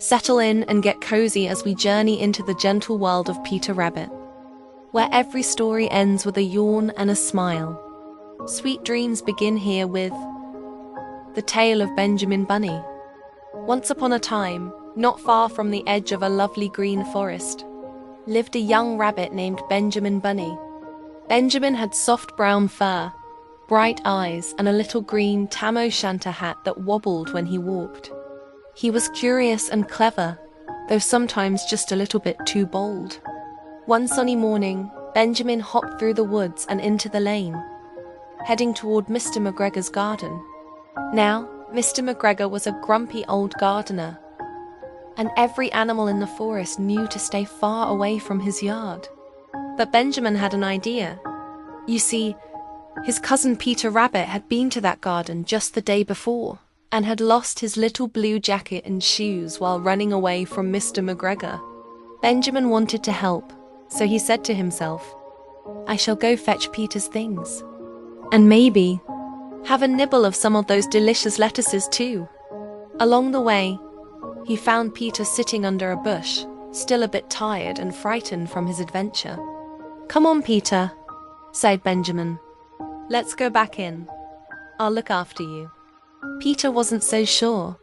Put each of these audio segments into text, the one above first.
Settle in and get cozy as we journey into the gentle world of Peter Rabbit, where every story ends with a yawn and a smile. Sweet dreams begin here with the tale of Benjamin Bunny. Once upon a time, not far from the edge of a lovely green forest, lived a young rabbit named Benjamin Bunny. Benjamin had soft brown fur, bright eyes, and a little green tam-o'-shanter hat that wobbled when he walked. He was curious and clever, though sometimes just a little bit too bold. One sunny morning, Benjamin hopped through the woods and into the lane, heading toward Mr. McGregor's garden. Now, Mr. McGregor was a grumpy old gardener, and every animal in the forest knew to stay far away from his yard. But Benjamin had an idea. You see, his cousin Peter Rabbit had been to that garden just the day before, and had lost his little blue jacket and shoes while running away from Mr. McGregor. Benjamin wanted to help, so he said to himself, "I shall go fetch Peter's things, and maybe have a nibble of some of those delicious lettuces too." Along the way, he found Peter sitting under a bush, still a bit tired and frightened from his adventure. "Come on, Peter," sighed Benjamin. "Let's go back in. I'll look after you." Peter wasn't so sure,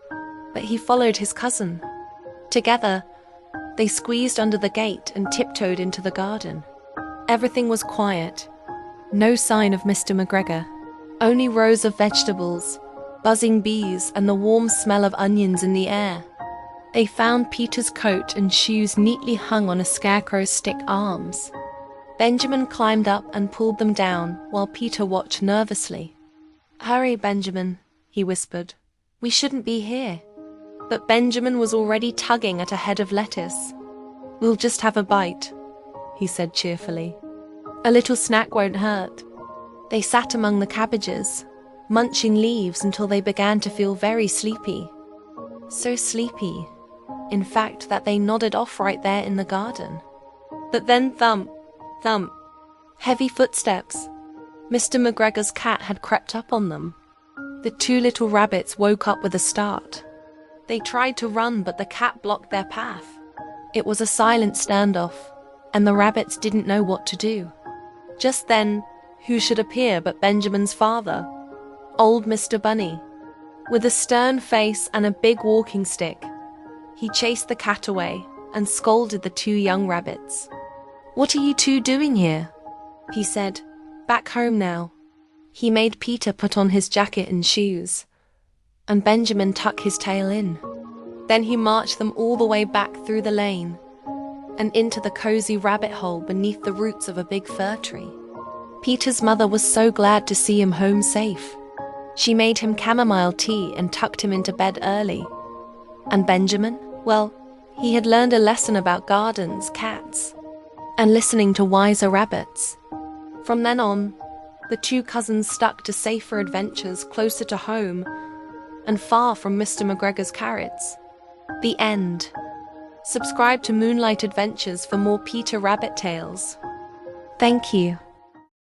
but he followed his cousin. Together, they squeezed under the gate and tiptoed into the garden. Everything was quiet. No sign of Mr. McGregor. Only rows of vegetables, buzzing bees, and the warm smell of onions in the air. They found Peter's coat and shoes neatly hung on a scarecrow's stick arms. Benjamin climbed up and pulled them down while Peter watched nervously. "Hurry, Benjamin," he whispered. "We shouldn't be here." But Benjamin was already tugging at a head of lettuce. "We'll just have a bite," he said cheerfully. "A little snack won't hurt." They sat among the cabbages, munching leaves until they began to feel very sleepy. So sleepy, in fact, that they nodded off right there in the garden. But then thump, thump, heavy footsteps. Mr. McGregor's cat had crept up on them. The two little rabbits woke up with a start. They tried to run, but the cat blocked their path. It was a silent standoff, and the rabbits didn't know what to do. Just then, who should appear but Benjamin's father, old Mr. Bunny. With a stern face and a big walking stick, he chased the cat away and scolded the two young rabbits. "What are you two doing here?" he said. "Back home now." He made Peter put on his jacket and shoes, and Benjamin tuck his tail in. Then he marched them all the way back through the lane and into the cozy rabbit hole beneath the roots of a big fir tree. Peter's mother was so glad to see him home safe. She made him chamomile tea and tucked him into bed early. And Benjamin, well, he had learned a lesson about gardens, cats, and listening to wiser rabbits. From then on, the two cousins stuck to safer adventures closer to home and far from Mr. McGregor's carrots. The end. Subscribe to Moonlight Adventures for more Peter Rabbit tales. Thank you.